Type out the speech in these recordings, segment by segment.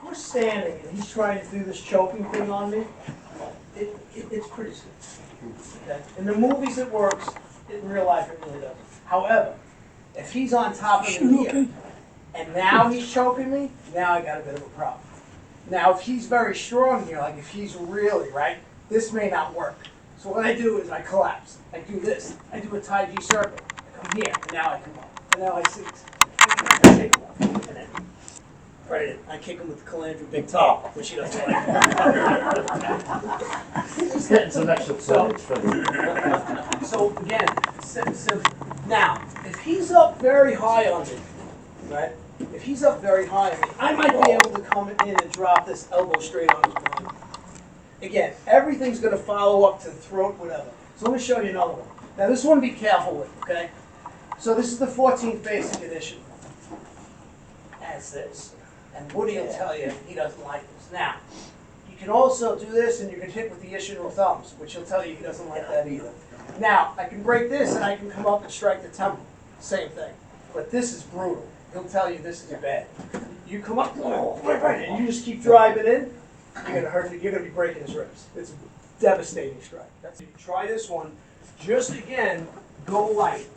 We're standing and he's trying to do this choking thing on me. It's pretty simple. Okay? In the movies it works, in real life it really doesn't. However, if he's on top of me here, and now he's choking me, now I got a bit of a problem. Now if he's very strong here, like if he's really, right, this may not work. So what I do is I collapse. I do this. I do a Tai Chi circle. I come here, and now I come up. And now I seize. I take him off. And then right in. I kick him with the Calandra big toe, which he doesn't like. He's getting some extra footage from you. So again, simple. Now, if he's up very high on me, right? If he's up very high on me, I might be able to come in and drop this elbow straight on his groin. Again, everything's going to follow up to the throat, whatever. So let me show you another one. Now this one be careful with, okay? So this is the 14th basic edition. As this. And Woody will tell you he doesn't like this. Now, you can also do this and you can hit with the Isshin-Ryu thumbs, which he'll tell you he doesn't like that either. Now, I can break this and I can come up and strike the temple. Same thing. But this is brutal. He'll tell you this is bad. You come up and you just keep driving in, you're gonna hurt it, you're gonna be breaking his ribs. It's a devastating strike. That's it. Try this one. Just again, go light.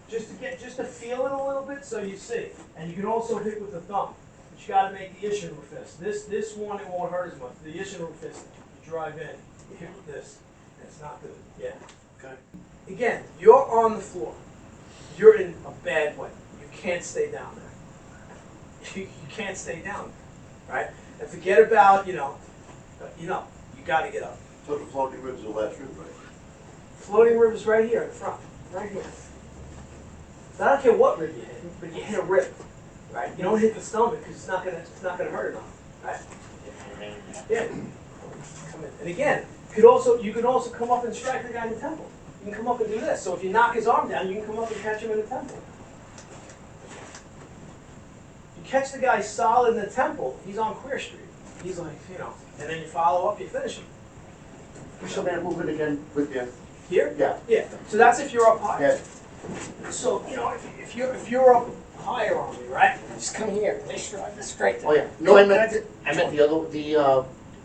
Just to feel it a little bit so you see. And you can also hit with the thumb. But you gotta make the Isshin-Ryu fist. This one it won't hurt as much. The Isshin-Ryu fist, you drive in, you hit with this. And it's not good. Yeah. Okay. Again, you're on the floor. You're in a bad way. You can't stay down there. You can't stay down there, right? And forget about, you got to get up. So the floating ribs are the last rib, right? Floating rib is right here in the front, right here. So I don't care what rib you hit, but you hit a rib, right? You don't hit the stomach because it's not gonna hurt enough, right? Yeah. Come in. And again, you could also come up and strike the guy in the temple. You can come up and do this. So if you knock his arm down, you can come up and catch him in the temple. You catch the guy solid in the temple, he's on Queer Street. He's like, and then you follow up, you finish him. So then move it again with you. Here? Yeah. Yeah. So that's if you're up high. Yeah. So, if you're up higher on me, right? Just come here. They strike this straight down. Oh yeah. No, I meant the other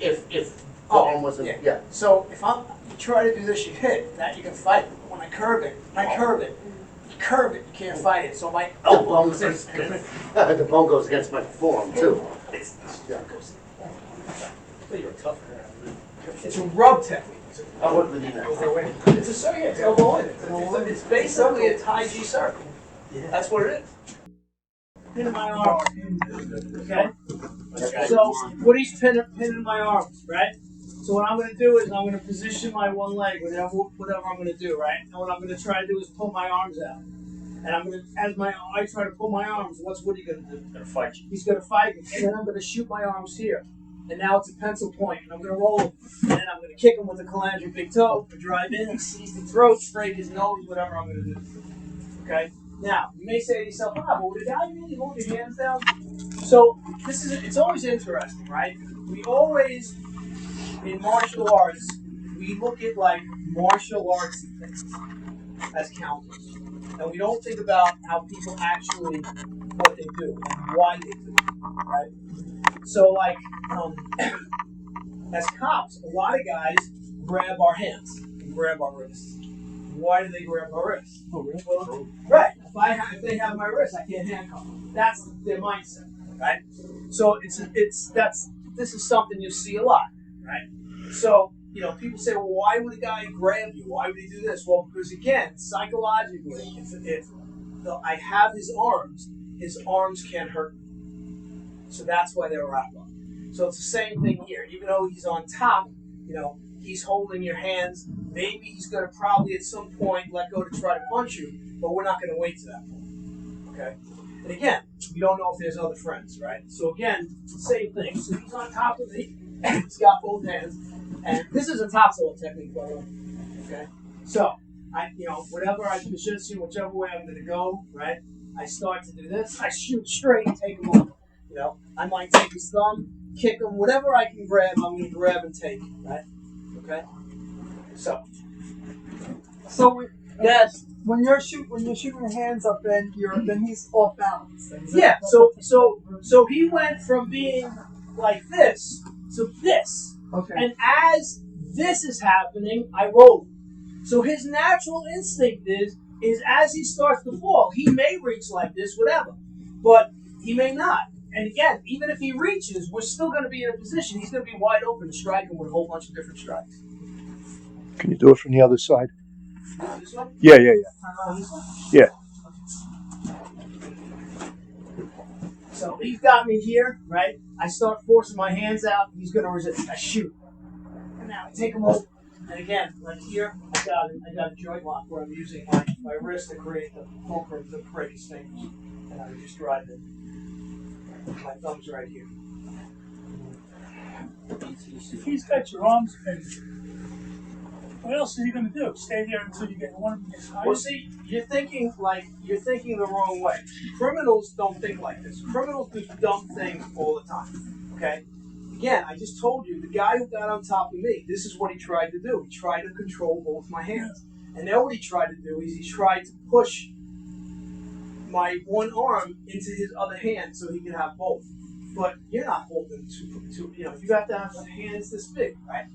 if the arm wasn't. Yeah. So if you try to do this, you hit that, you can fight it. When I curve it, you can't fight it. So my elbow goes in. The bone goes against my forearm too. Yeah. You're a tough guy. It's a rub technique. I wouldn't believe that. It's elbow in. It's basically a Tai Chi circle. That's what it is. Pin my arm. Okay? So Woody's pinning my arms, right? So what I'm going to do is I'm going to position my one leg, whatever I'm going to do, right? And what I'm going to try to do is pull my arms out. And I'm going to, as I try to pull my arms, what's Woody going to do? He's gonna fight you. He's going to fight me. And then I'm going to shoot my arms here. And now it's a pencil point, and I'm going to roll him. And then I'm going to kick him with the Calandra big toe, drive in, and seize the throat, break his nose, whatever I'm going to do. Okay? Now, you may say to yourself, but would a guy really hold your hands down? So, it's always interesting, right? We always, in martial arts, we look at like martial arts things as counters. And we don't think about how people actually, what they do, and why they do it, right? So, like, as cops, a lot of guys grab our hands and grab our wrists. Why do they grab our wrists? Oh, really? Well, right. If they have my wrist, I can't handcuff them. That's their mindset, right? So this is something you see a lot, right? So, people say, well, why would a guy grab you? Why would he do this? Well, because again, psychologically, if I have his arms can't hurt me. So that's why they're wrapped up. So it's the same thing here. Even though he's on top, he's holding your hands. Maybe he's going to probably at some point let go to try to punch you, but we're not going to wait to that point. Okay? And again, we don't know if there's other friends, right? So again, same thing. So he's on top of me, and he's got both hands. And this is a topsoil technique, by the way. Okay? So, whatever I position, whichever way I'm going to go, right? I start to do this. I shoot straight and take him over. I might take his thumb, kick him, whatever I can grab, I'm going to grab and take, right? Okay? So Yes. When you're shooting your hands up, then he's off balance. Then. Yeah. So he went from being like this to this, Okay. and as this is happening, I roll him. So his natural instinct is as he starts to fall, he may reach like this, whatever, but he may not. And again, even if he reaches, we're still going to be in a position. He's going to be wide open to strike him with a whole bunch of different strikes. Can you do it from the other side? This way? Yeah. This way? Yeah. So he's got me here, right? I start forcing my hands out. He's going to resist. I shoot. And now I take him over. And again, like here, I got a joint lock where I'm using my wrist to create the fulcrum to break his fingers. And I just drive it. My thumb's right here. If he's got your arms pinned, what else is he going to do? Stay there until you get one of them gets tired? Well, see, you're thinking the wrong way. Criminals don't think like this. Criminals do dumb things all the time. Okay? Again, I just told you, the guy who got on top of me, this is what he tried to do. He tried to control both my hands. And then what he tried to do is he tried to push my one arm into his other hand so he could have both. But you're not holding two, you have to have hands this big, right?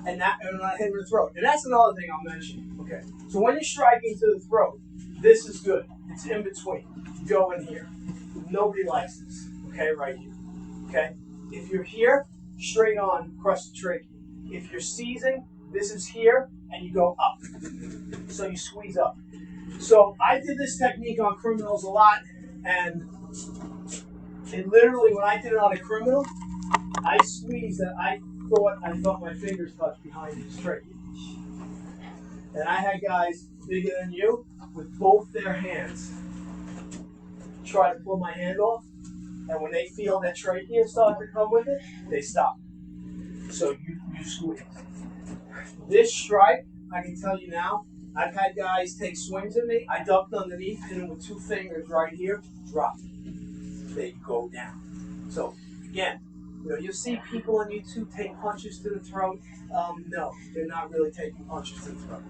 And I hit him in the throat. And that's another thing I'll mention. Okay. So when you're striking to the throat, this is good. It's in between. You go in here. Nobody likes this. Okay, right here. Okay? If you're here, straight on, crush the trachea. If you're seizing, this is here, and you go up. So you squeeze up. So I did this technique on criminals a lot, and it literally, when I did it on a criminal, I squeezed that I felt my fingers touch behind his trachea. And I had guys bigger than you with both their hands try to pull my hand off, and when they feel that trachea start to come with it, they stop. So you squeeze. This strike, I can tell you now, I've had guys take swings at me. I ducked underneath, hit him with two fingers right here, drop. They go down. So again, you'll see people on YouTube take punches to the throat. No, they're not really taking punches to the throat.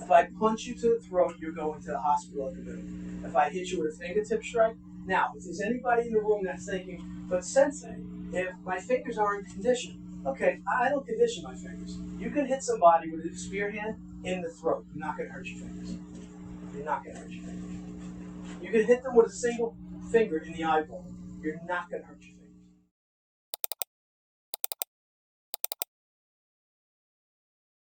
If I punch you to the throat, you're going to the hospital at the minimum. If I hit you with a fingertip strike, now, if there's anybody in the room that's thinking, but Sensei, if my fingers aren't conditioned, okay, I don't condition my fingers. You can hit somebody with a spear hand in the throat. You're not going to hurt your fingers. You're not going to hurt your fingers. You can hit them with a single finger in the eyeball. You're not going to hurt your fingers.